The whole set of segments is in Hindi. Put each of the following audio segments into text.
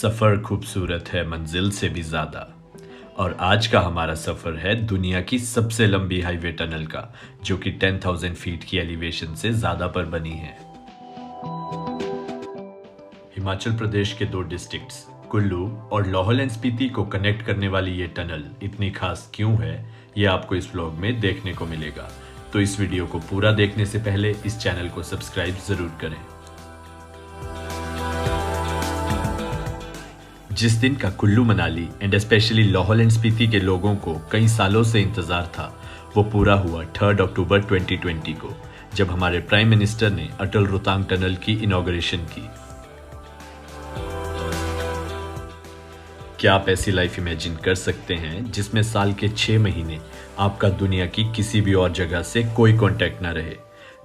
सफ़र खूबसूरत है मंजिल से भी ज़्यादा। और आज का हमारा सफ़र है दुनिया की सबसे लंबी हाईवे टनल का, जो कि 10,000 फीट की एलिवेशन से ज़्यादा पर बनी है। हिमाचल प्रदेश के दो डिस्ट्रिक्ट्स कुल्लू और लाहौल एंड स्पीति को कनेक्ट करने वाली ये टनल इतनी खास क्यों है, ये आपको इस व्लॉग में देखने को मिलेगा। तो इस वीडियो को पूरा देखने से पहले इस चैनल को सब्सक्राइब ज़रूर करें। जिस दिन का Kullu Manali and specially Lahaul and Spiti के लोगों को कई सालों से इंतजार था, वो पूरा हुआ 3 अक्टूबर 2020 को, जब हमारे प्राइम मिनिस्टर ने अटल रोहतांग टनल की इनॉग्रेशन की। क्या आप ऐसी लाइफ इमेजिन कर सकते हैं जिसमें साल के 6 महीने आपका दुनिया की किसी भी और जगह से कोई कांटेक्ट ना रहे,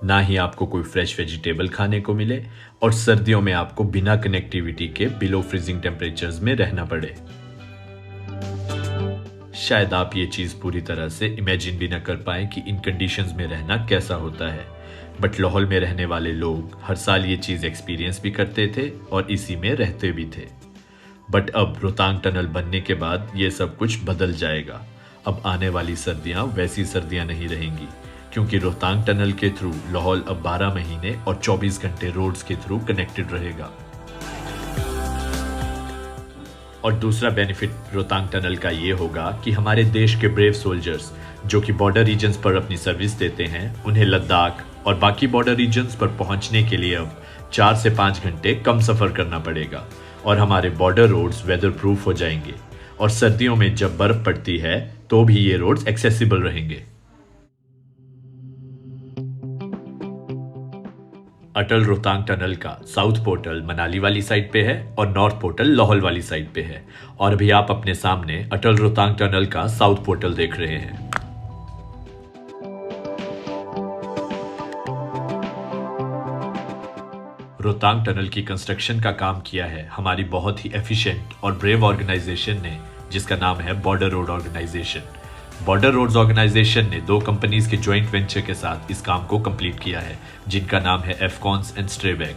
ना ही आपको कोई फ्रेश वेजिटेबल खाने को मिले, और सर्दियों में आपको बिना कनेक्टिविटी के बिलो फ्रीजिंग टेम्परेचर्स में रहना पड़े। शायद आप ये चीज पूरी तरह से इमेजिन भी न कर पाए कि इन कंडीशंस में रहना कैसा होता है, बट लाहौल में रहने वाले लोग हर साल ये चीज एक्सपीरियंस भी करते थे और इसी में रहते भी थे। बट अब रोहतांग टनल बनने के बाद ये सब कुछ बदल जाएगा। अब आने वाली सर्दियां वैसी सर्दियां नहीं रहेंगी, क्योंकि रोहतांग टनल के थ्रू लाहौल अब 12 महीने और 24 घंटे रोड्स के थ्रू कनेक्टेड रहेगा। और दूसरा बेनिफिट रोहतांग टनल का ये होगा कि हमारे देश के ब्रेव सोल्जर्स जो कि बॉर्डर रीजन्स पर अपनी सर्विस देते हैं, उन्हें लद्दाख और बाकी बॉर्डर रीजन्स पर पहुंचने के लिए अब 4 से 5 घंटे कम सफर करना पड़ेगा, और हमारे बॉर्डर रोड्स वेदर प्रूफ हो जाएंगे, और सर्दियों में जब बर्फ पड़ती है तो भी ये रोड्स एक्सेसिबल रहेंगे। अटल रोहतांग टनल का साउथ पोर्टल मनाली वाली साइड पे है और नॉर्थ पोर्टल लाहौल वाली साइड पे है, और अभी आप अपने सामने अटल रोहतांग टनल का साउथ पोर्टल देख रहे हैं। रोहतांग टनल की कंस्ट्रक्शन का काम किया है हमारी बहुत ही एफिशिएंट और ब्रेव ऑर्गेनाइजेशन ने, जिसका नाम है border road organisation. Border roads organisation ने 2 कंपनीज के जॉइंट वेंचर के साथ इस काम को कंप्लीट किया है, जिनका नाम है एफकॉन्स एंड स्ट्रेबैग।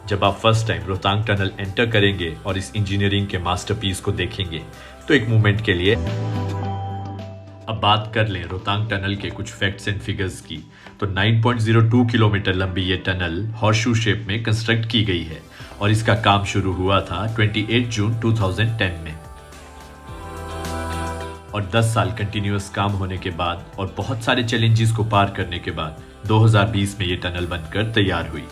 जब आप first time Rohtang tunnel enter करेंगे और इस इंजीनियरिंग के मास्टरपीस को देखेंगे तो एक मोमेंट के लिए अब बात कर लें रोहतांग टनल के कुछ फैक्ट्स एंड फिगर्स की, तो 9.02 किलोमीटर लंबी ये टनल हॉर्सशू शेप में कंस्ट्रक्ट की गई है, और इसका काम शुरू हुआ था 28 जून 2010 में। और 10 साल कंटिन्यूअस काम होने के बाद और बहुत सारे चैलेंजेस को पार करने के बाद 2020 में ये टनल बनकर तैयार हुई।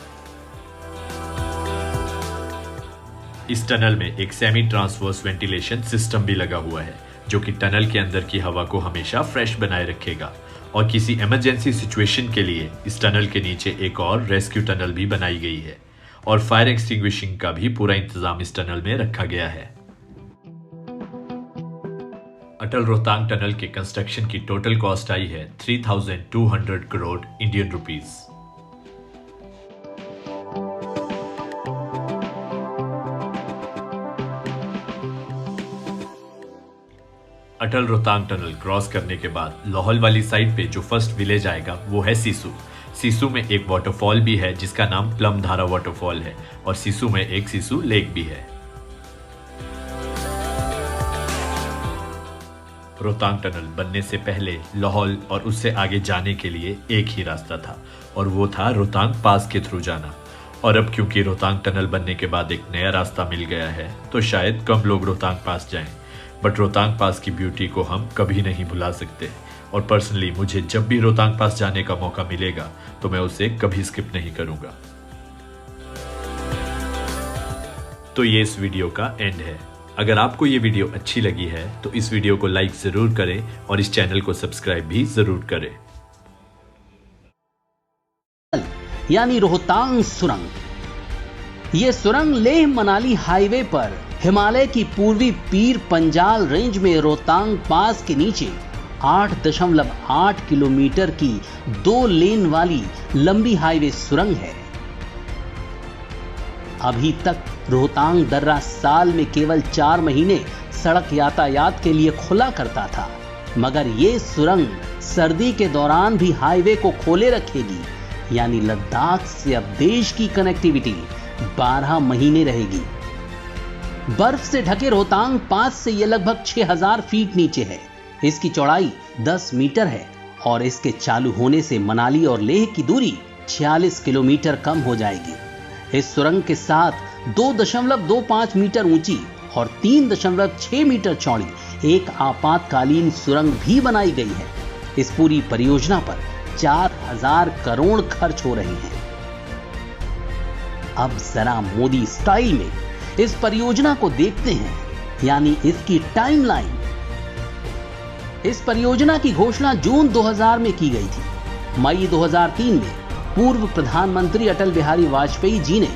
इस टनल में एक सेमी ट्रांसवर्स वेंटिलेशन सिस्टम भी लगा हुआ है, जो कि टनल के अंदर की हवा को हमेशा फ्रेश बनाए रखेगा, और किसी इमरजेंसी सिचुएशन के लिए इस टनल के नीचे एक और रेस्क्यू टनल भी बनाई गई है, और फायर एक्सटिंग्विशिंग का भी पूरा इंतजाम इस टनल में रखा गया है। अटल रोहतांग टनल के कंस्ट्रक्शन की टोटल कॉस्ट आई है 3,200 crore Indian rupees. Atal Rohtang tunnel cross करने के बाद लाहौल वाली साइड पे जो फर्स्ट विलेज आएगा वो है सीसू। सीसू में एक वाटरफॉल भी है जिसका नाम प्लम धारा वाटरफॉल है, और सीसू में एक सीसू लेक भी है। रोहतांग टनल बनने से पहले लाहौल और उससे आगे जाने के लिए एक ही रास्ता था, और वो था रोहतांग पास के थ्रू जाना। और अब क्योंकि रोहतांग टनल बनने के बाद एक नया रास्ता मिल गया है, तो शायद कम लोग रोहतांग पास जाएं, बट रोहतांग पास की ब्यूटी को हम कभी नहीं भुला सकते। और पर्सनली मुझे जब भी रोहतांग पास जाने का मौका मिलेगा तो मैं उसे कभी स्किप नहीं करूंगा। तो ये इस वीडियो का एंड है। अगर आपको ये वीडियो अच्छी लगी है तो इस वीडियो को लाइक जरूर करें और इस चैनल को सब्सक्राइब भी जरूर करें। यानी रोहतांग सुरंग। ये सुरंग लेह मनाली हाईवे पर हिमालय की पूर्वी पीर पंजाल रेंज में रोहतांग पास के नीचे 8.8 किलोमीटर की 2 लेन वाली लंबी हाईवे सुरंग है। अभी तक रोहतांग दर्रा साल में केवल 4 महीने सड़क यातायात के लिए खुला करता था, मगर ये सुरंग सर्दी के दौरान भी हाईवे को खोले रखेगी। यानी लद्दाख से अब देश की कनेक्टिविटी 12 महीने रहेगी। बर्फ से ढके रोहतांग पास से यह लगभग 6000 फीट नीचे है। इसकी चौड़ाई 10 मीटर है और इसके चालू होने से मनाली और लेह की दूरी 46 किलोमीटर कम हो जाएगी। इस सुरंग के साथ 2.25 मीटर ऊंची और 3.6 मीटर चौड़ी एक आपातकालीन सुरंग भी बनाई गई है। इस पूरी परियोजना पर 4000 करोड़ खर्च हो रहे हैं। अब जरा मोदी स्टाइल में इस परियोजना को देखते हैं, यानी इसकी टाइमलाइन। इस परियोजना की घोषणा जून 2000 में की गई थी। मई 2003 में पूर्व प्रधानमंत्री अटल बिहारी वाजपेयी जी ने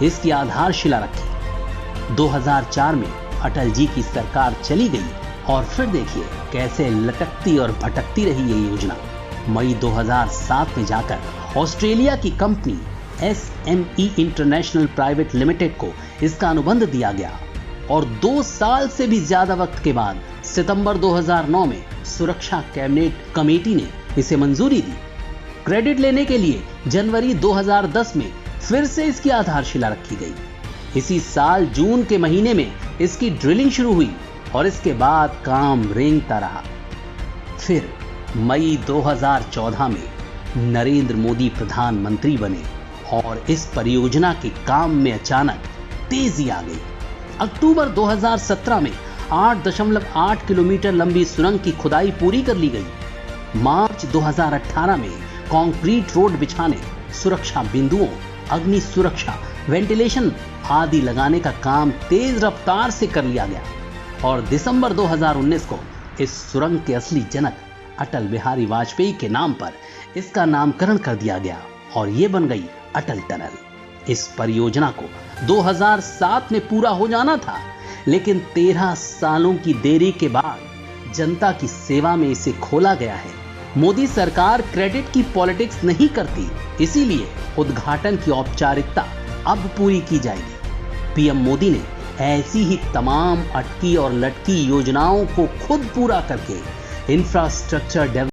इसकी आधारशिला रखी। 2004 में अटल जी की सरकार चली गई और फिर देखिए कैसे लटकती और भटकती रही ये योजना। मई 2007 में जाकर ऑस्ट्रेलिया की company SME international private limited को इसका अनुबंध दिया गया और 2 साल से भी ज्यादा वक्त के बाद सितंबर 2009 में सुरक्षा कैबिनेट कमेटी ने इसे मंजूरी दी। क्रेडिट लेने के लिए जनवरी 2010 में फिर से इसकी आधारशिला रखी गई। इसी साल जून के महीने में इसकी ड्रिलिंग शुरू हुई और इसके बाद काम रेंगता रहा। फिर मई 2014 में नरेंद्र मोदी प्रधानमंत्री बने और इस परियोजना के काम में अचानक तेजी आ गई। अक्टूबर 2017 में 8.8 किलोमीटर लंबी सुरंग की खुदाई पूरी कर ली गई। मार्च 2018 में कंक्रीट रोड बिछाने, सुरक्षा बिंदुओं, अग्नि सुरक्षा, वेंटिलेशन आदि लगाने का काम तेज रफ्तार से कर लिया गया और दिसंबर 2019 को इस सुरंग के असली जनक अटल बिहारी वाजपेयी के नाम पर इसका नामकरण कर दिया गया और यह बन गई अटल टनल। इस परियोजना को 2007 में पूरा हो जाना था, लेकिन 13 सालों की देरी के बाद जनता की सेवा में इसे खोला गया है। मोदी सरकार क्रेडिट की पॉलिटिक्स नहीं करती, इसीलिए उद्घाटन की औपचारिकता अब पूरी की जाएगी। पीएम मोदी ने ऐसी ही तमाम अटकी और लटकी योजनाओं को खुद पूरा करके इंफ्रास्ट्रक्चर डेवलप